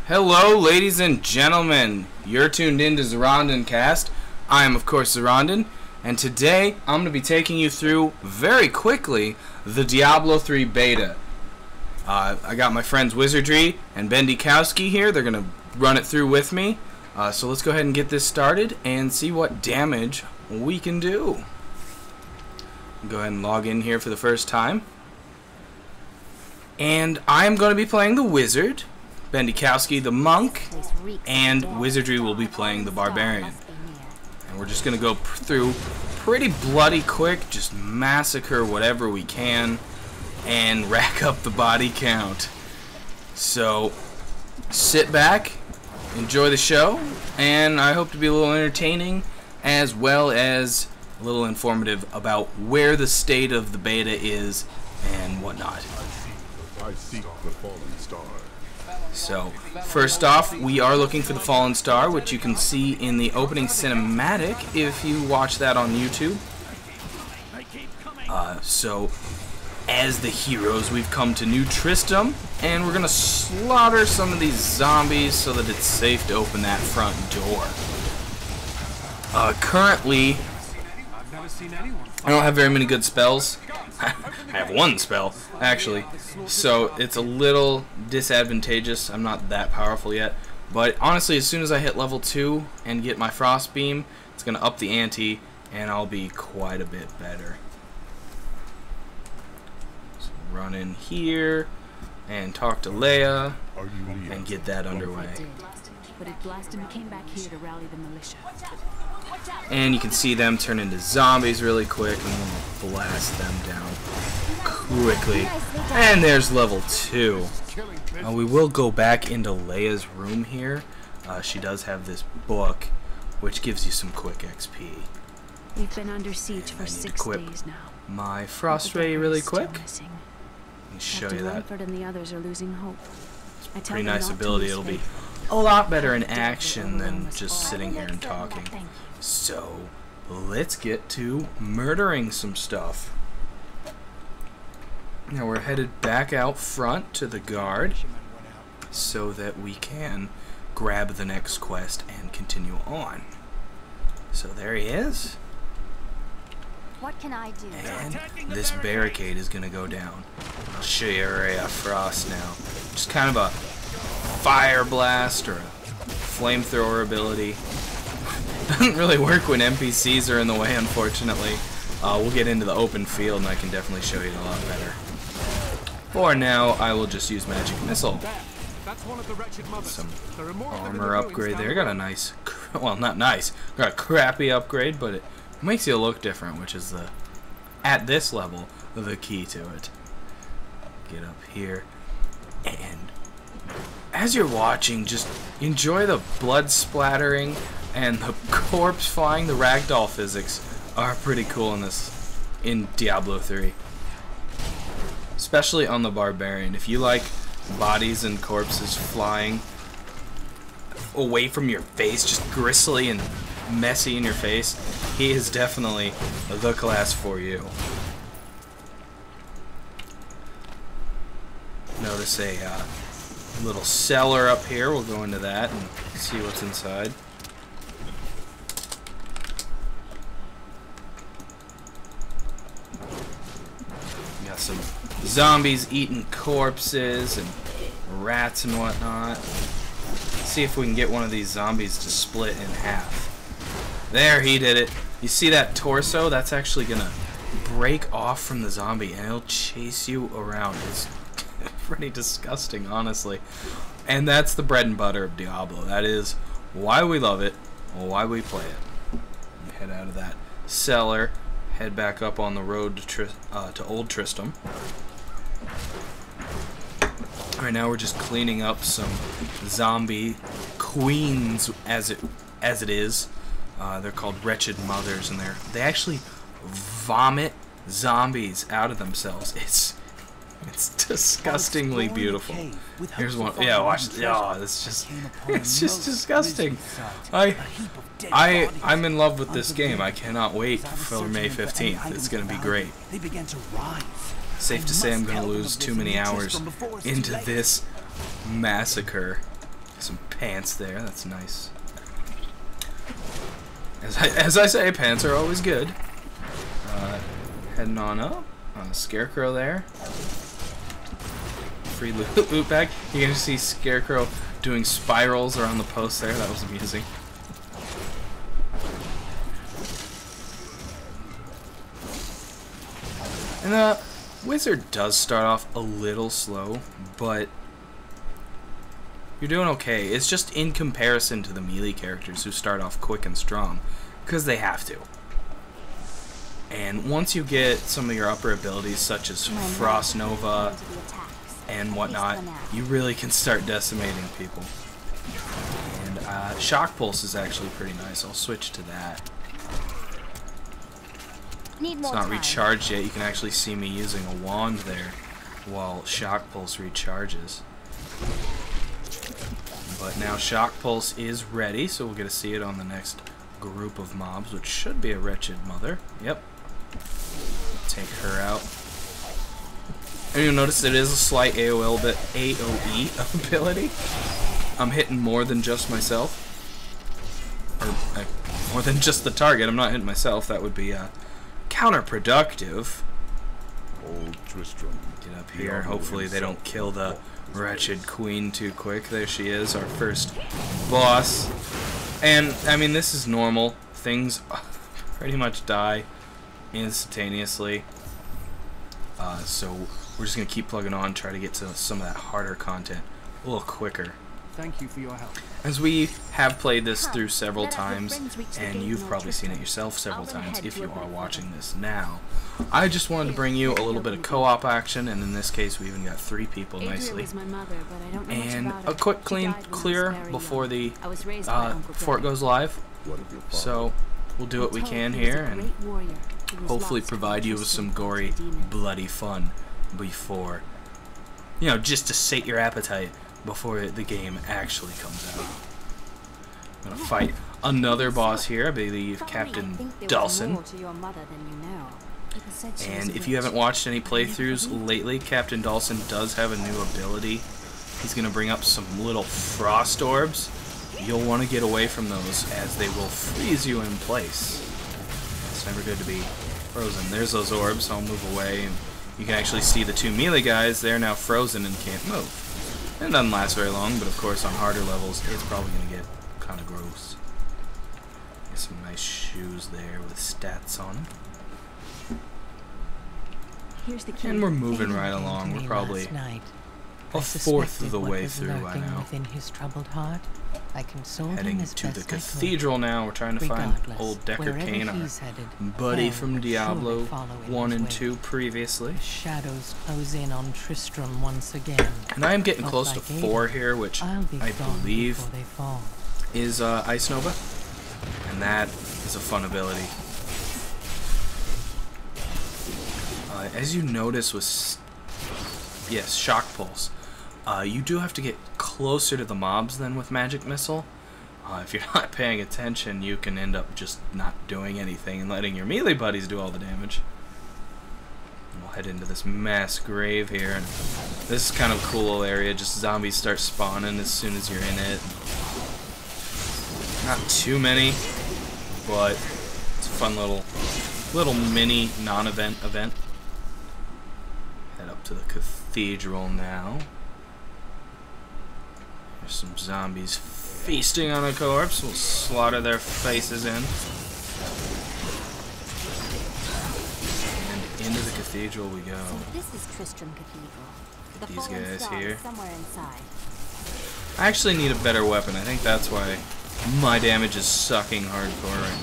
Hello, ladies and gentlemen. You're tuned in to Zoronden Cast. I am, of course, Zoronden, and today I'm going to be taking you through, very quickly, the Diablo 3 beta. I got my friends Wizerdree and Bendykowski here. They're going to run it through with me. So let's go ahead and get this started and see what damage we can do. Go ahead and log in here for the first time. And I'm going to be playing the Wizard, Bendykowski the Monk, and Wizardree will be playing the Barbarian. And we're just going to go through pretty bloody quick, just massacre whatever we can, and rack up the body count. So, sit back, enjoy the show, and I hope to be a little entertaining, as well as a little informative about where the state of the beta is and whatnot. I seek the fallen star. So, first off, we are looking for the Fallen Star, which you can see in the opening cinematic if you watch that on YouTube. So, as the heroes, we've come to New Tristram, and we're going to slaughter some of these zombies so that it's safe to open that front door. Currently, I don't have very many good spells. I have one spell, actually, so it's a little disadvantageous. I'm not that powerful yet, but honestly, as soon as I hit level 2 and get my Frost Beam, it's going to up the ante, and I'll be quite a bit better. So run in here, and talk to Leia, and get that underway. But it blasted and came back here to rally the militia. And you can see them turn into zombies really quick, and we'll blast them down quickly. And there's level 2. We will go back into Leia's room here. She does have this book, which gives you some quick XP. We've been under siege for 6 days now. My Frost Ray really quick. Let me show you that. And the others are losing hope. It's a pretty nice ability. It'll be a lot better in action than just sitting here and talking. So, let's get to murdering some stuff. Now we're headed back out front to the guard so that we can grab the next quest and continue on. So there he is. What can I do? And this barricade is going to go down. I'll show you a ray of frost now. Just kind of a fire blast or a flamethrower ability. Doesn't really work when NPCs are in the way, unfortunately. We'll get into the open field and I can definitely show you a lot better. For now, I will just use Magic Missile. Some armor upgrade there. Got a nice, well, not nice, got a crappy upgrade, but it makes you look different, which is at this level, the key to it. Get up here, and as you're watching, just enjoy the blood splattering and the corpse flying. The ragdoll physics are pretty cool in Diablo 3. Especially on the Barbarian. If you like bodies and corpses flying away from your face, just gristly and messy in your face, he is definitely the class for you. Notice a little cellar up here. We'll go into that and see what's inside. We got some zombies eating corpses and rats and whatnot. Let's see if we can get one of these zombies to split in half. There, he did it. You see that torso? That's actually gonna break off from the zombie and it'll chase you around. It's pretty disgusting, honestly. And that's the bread and butter of Diablo. That is why we love it, why we play it. Head out of that cellar, head back up on the road to Old Tristram. Right now we're just cleaning up some zombie queens, as it is. They're called Wretched Mothers, and they actually vomit zombies out of themselves. It's disgustingly beautiful. Here's one. Yeah, watch. Oh, it's just disgusting. I'm in love with this game. I cannot wait for May 15th. It's gonna be great. Safe to say I'm gonna lose too many hours into this massacre. Some pants there, that's nice. As I say, pants are always good. Heading on up. On a scarecrow there. Free loot bag. You can see Scarecrow doing spirals around the post there. That was amusing. And the Wizard does start off a little slow, but you're doing okay. It's just in comparison to the melee characters who start off quick and strong, because they have to. And once you get some of your upper abilities, such as Frost Nova and whatnot, you really can start decimating people. And Shock Pulse is actually pretty nice. I'll switch to that. It's not recharged yet. You can actually see me using a wand there while Shock Pulse recharges. But now Shock Pulse is ready, so we'll get to see it on the next group of mobs, which should be a Wretched Mother. Yep. Take her out. And you'll notice it is a slight AOE ability. I'm hitting more than just myself. Or more than just the target. I'm not hitting myself. That would be counterproductive. Old Tristram. Get up here. Hopefully they don't kill the Wretched Queen too quick. There she is, our first boss. And, I mean, this is normal. Things pretty much die instantaneously. So we're just going to keep plugging on, try to get to some of that harder content a little quicker. Thank you for your help. As we have played this through several times, and you've probably seen it yourself several times if you are watching this now, I just wanted to bring you a little bit of co-op action, and in this case we even got 3 people nicely. And a quick clean clear before the before it goes live. So we'll do what we can here and hopefully provide you with some gory, bloody fun before, you know, just to sate your appetite before the game actually comes out. I'm gonna fight another boss here, I believe Captain Dawson. And if you haven't watched any playthroughs lately, Captain Dawson does have a new ability. He's gonna bring up some little frost orbs. You'll want to get away from those as they will freeze you in place. It's never good to be frozen. There's those orbs. I'll move away, and you can actually see the 2 melee guys. They're now frozen and can't move. It doesn't last very long, but of course on harder levels it's probably going to get kind of gross. Get some nice shoes there with stats on them. And we're moving right along. We're probably a fourth of the way through by now. Heading to the cathedral now. We're trying to find old Decker Kane, our buddy from Diablo 1 and 2 previously. Shadows close in on Tristram once again. And I am getting close to 4 here, which I believe is Ice Nova. And that is a fun ability. As you notice with Shock Pulse, you do have to get closer to the mobs than with Magic Missile. If you're not paying attention, you can end up just not doing anything and letting your melee buddies do all the damage. And we'll head into this mass grave here. And this is kind of a cool little area. Just zombies start spawning as soon as you're in it. Not too many, but it's a fun little mini non-event event. Head up to the cathedral now. There's some zombies feasting on a corpse. We'll slaughter their faces in. And into the cathedral we go. So this is Tristram Cathedral. The These guys star here. is somewhere inside. I actually need a better weapon. I think that's why my damage is sucking hardcore right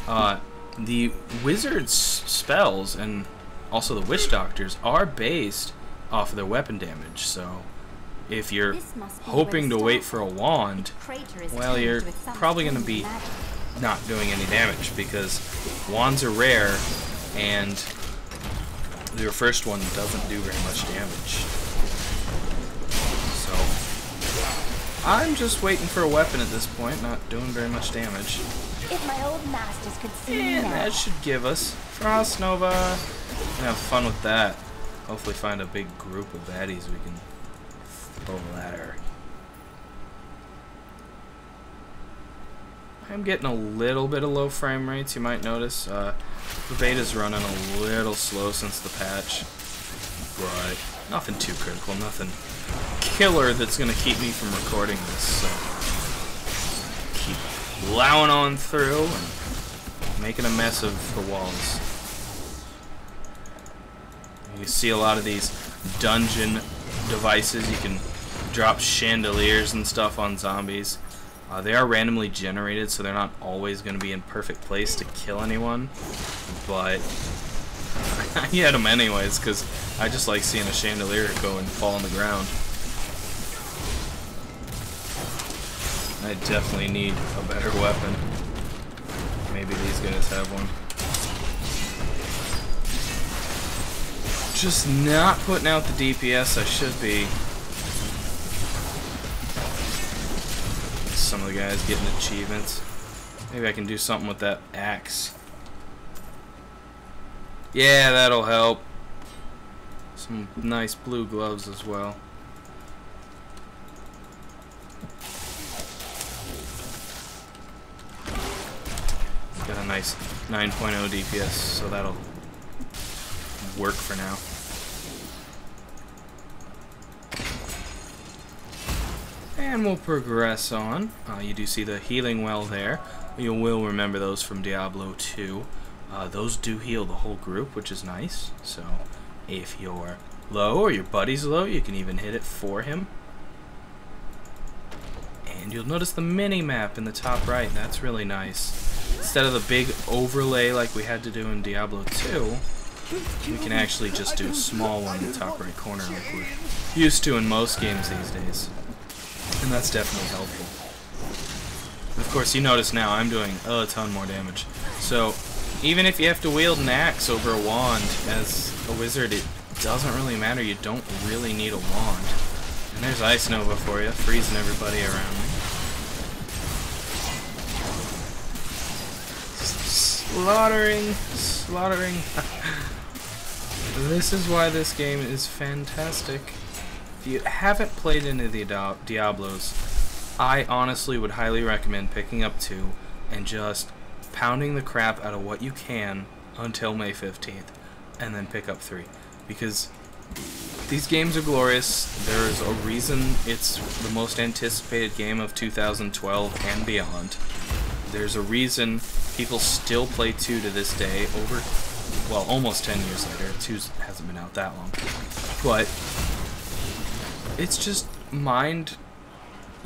now. The wizard's spells and also the witch doctors are based off of their weapon damage, so if you're hoping to wait for a wand, well, you're probably going to be not doing any damage because wands are rare and your first one doesn't do very much damage. So I'm just waiting for a weapon at this point, not doing very much damage. If my old masters could see me And now. that should give us Frost Nova. And have fun with that. Hopefully find a big group of baddies we can throw at her. I'm getting a little bit of low frame rates, you might notice. The beta's running a little slow since the patch, but nothing too critical, nothing killer that's going to keep me from recording this, so keep plowing on through and making a mess of the walls. You can see a lot of these dungeon devices. You can drop chandeliers and stuff on zombies. They are randomly generated, so they're not always going to be in perfect place to kill anyone, but I had them anyways because I just like seeing a chandelier go and fall on the ground. I definitely need a better weapon. Maybe these guys have one. Just not putting out the DPS I should be. Some of the guys getting achievements. Maybe I can do something with that axe. Yeah, that'll help. Some nice blue gloves as well. Got a nice 9.0 DPS, so that'll work for now. And we'll progress on. You do see the healing well there. You will remember those from Diablo 2. Those do heal the whole group, which is nice. So if you're low or your buddy's low, you can even hit it for him. And you'll notice the mini-map in the top right. That's really nice. Instead of the big overlay like we had to do in Diablo 2, we can actually just do a small one in the top right corner like we're used to in most games these days. And that's definitely helpful. Of course, you notice now I'm doing a ton more damage. So, even if you have to wield an axe over a wand as a wizard, it doesn't really matter. You don't really need a wand. And there's Ice Nova for you, freezing everybody around me. Slaughtering. This is why this game is fantastic. If you haven't played any of the Diablos, I honestly would highly recommend picking up 2 and just pounding the crap out of what you can until May 15th, and then pick up 3. Because these games are glorious. There's a reason it's the most anticipated game of 2012 and beyond. There's a reason people still play 2 to this day, over, well, almost 10 years later. 2 hasn't been out that long. But it's just mind.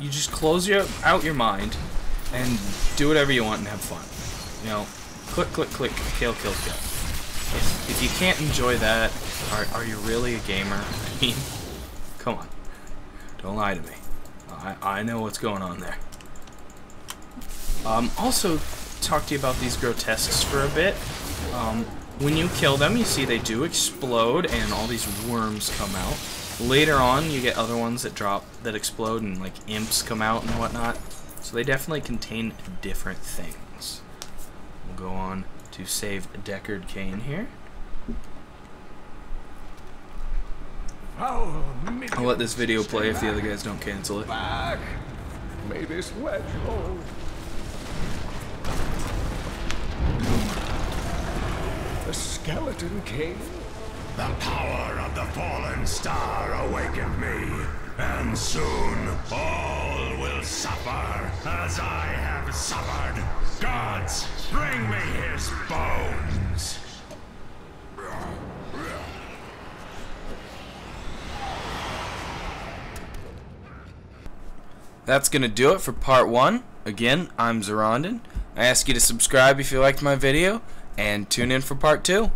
You just close out your mind and do whatever you want and have fun. You know, click, click, kill, kill, kill. If you can't enjoy that, are you really a gamer? I mean, come on. Don't lie to me. I know what's going on there. Also, talk to you about these grotesques for a bit. When you kill them, you see they do explode and all these worms come out. Later on, you get other ones that explode and like imps come out and whatnot. So they definitely contain different things. We'll go on to save Deckard Cain here. I'll let this video play if the other guys don't cancel it. Back. May this wedge hold. The skeleton king. The power of the fallen star awakened me, and soon all will suffer as I have suffered. Gods, bring me his bones! That's gonna do it for part 1. Again, I'm Zoronden. I ask you to subscribe if you liked my video, and tune in for part 2.